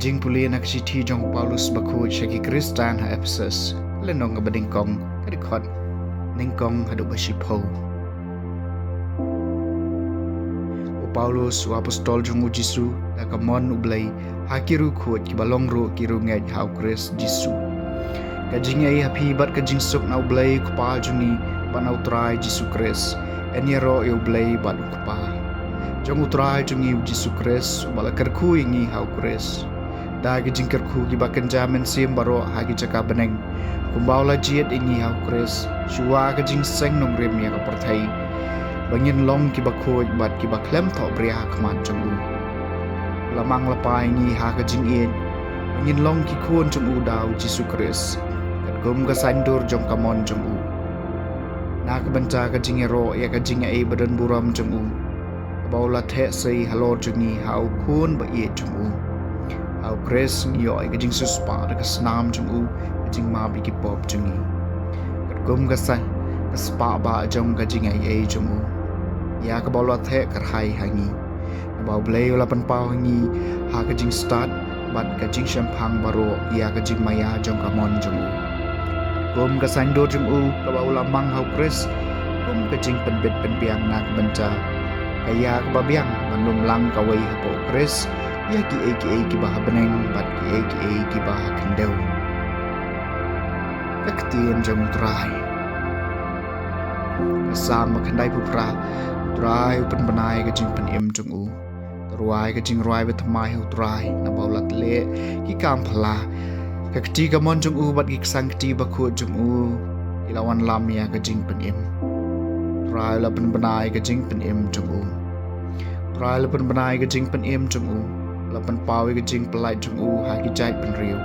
Jingpule nak citi jong Paulus baku syaki Kristan ha Ephesus lenong ngebadingkong kadikot ningkong hadu basipo. Paulus wa apostol jong Jisu da kamon ublay hakiru khot ki balong ro kiru ngai hau Kris Jisu. Kajing ai happy bat kajing suk na ublay kupa juni banau trai Jisu Kris eniero e ublay bat kupa. Jong utrai jungi Jisu Kris bala kerku ingi hau Kris. Da kajing kerku ki bakan jamin sim baro hagi caka beneng. Kumbaula jiet ingi hau Kris. Shua kajing seng nong rem ya kaperthai. Bangin long ki bakoj bat ki baklem tho bria khman chungu lamang lapai ngi ha ka jing in bangin long ki khon chungu dau Jisu Kris kat gum ka sandur jong kamon chungu na ka banta ka jing ero ya ka jing ai badan buram chungu baula the sei halo chungi hau khon ba ye chungu hau Kris ngi ai ka jing suspa ka snam chungu ka jing ma bi ki pop chungi kat gum ka san ka spa ba jong ka jing ai chungu ya ka bawa the kerhai hangi bawa blay wala panpau hangi ha ka jing start bat ka jing champang baro ya ka jing maya jong ka mon jong u kum ka sando jong u ka bawa mang hau Kris kum ka jing penbet penpiang nak benca kaya ka babiang manum lang ka wai hapo Kris ya ki bah beneng bat ki bah kendeu kaktien jong trai sam makandai pu Phra trai upan benai ka jing pen im jong u ruai ka jing ruai bet mai hu trai na baulat le ki kam phala ka kti ka mon jong u bat ki sang kti ba khu jong u ilawan lam ya ka jing pen im trai la pen benai ka jing pen im jong u trai la pen benai ka jing pen im jong u la pen pau ka jing pelai jong u ha ki jai pen riu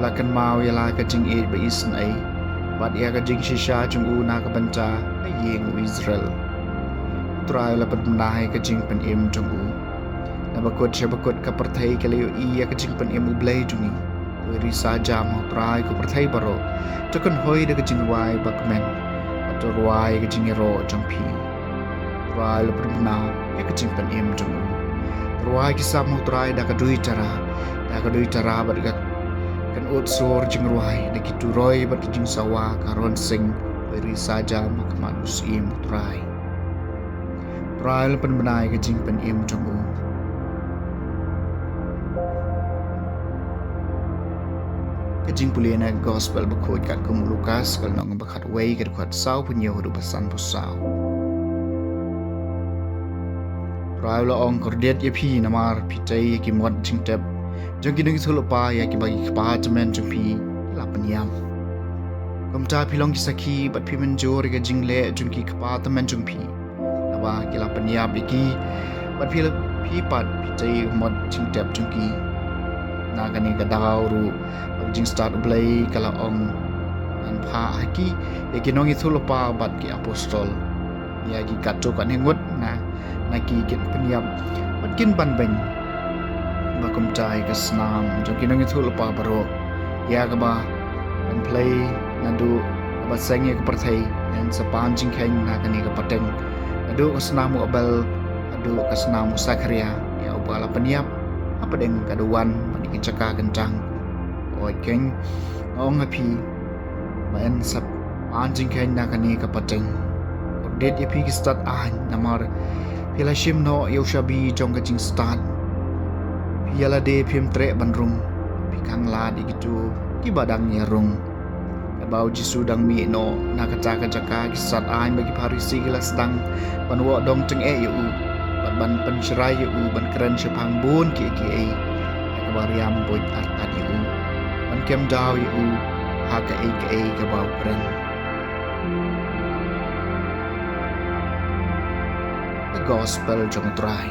la kan mau ya la ka jing e ba isn ai bat ya ka jing shisha jong u na ka banta ai yeng u Israel trai la pen benai ka jing pen im jong u na bakot ka perthai ka leo I ya ka jing pen im u blai jungi tu Risaw jam ho trai ka perthai baro tokan hoi da ka jing wai bakmen to ruai ka jing ro jong phi trai la pen na ya ka jing pen im jong u ruai ki sam ho trai da ka dui tara bat ka kan ut sor jing ruai da ki tu roi bat ki jing sawa karon sing tu Risaw jam ka manus im trai trai la pen benai ka jing pen im jong u ka jing pule na gospel bakoj kat kum Lukas kal nong bakhat wei kat khat sau punyo du basan pu sau trai la ong kordet ye phi namar phi chai ki mod jing tep jong ki ngi thul pa ya ki bagi pa chamen jong phi la panyam kum ta phi long ki sakhi bat phi men jor ga jing le jong ki pa tamen jong phi ba ki la panyam iki bat phi pat phi chai mod jing tep jong ki na kani ka daw ru jing start blay kala ong an pha haki e ki nongi thul pa bat ki apostol ya ki katto kan hengot na ki kin panyam bat kin ban ben ba kum chai ka snam jong ki nongi thul pa baro ya ka ba an play na du ba sangi ka perthai en sa pan jing khain na kani ka pateng adu ka snam u abel adu ka snam u sakria ya ubala panyam apa deng kaduan mani ki caka kencang oi keng ong api ban sap anjing khain na kani ka pateng det ye pi ki start an namar pila shim no yo shabi jong ka jing start piala de phim tre banrung pi kang la di gitu ki badang nya rung bau Jisu dang mi no na ka caka ki start an bagi Pharisi ki las dang ban wo dong teng e yu ban pencerai yu ban keren sepang bun ki ai ka bariam boy at yu ban kem daw yu ha ka ai ka bau keren the gospel jong trai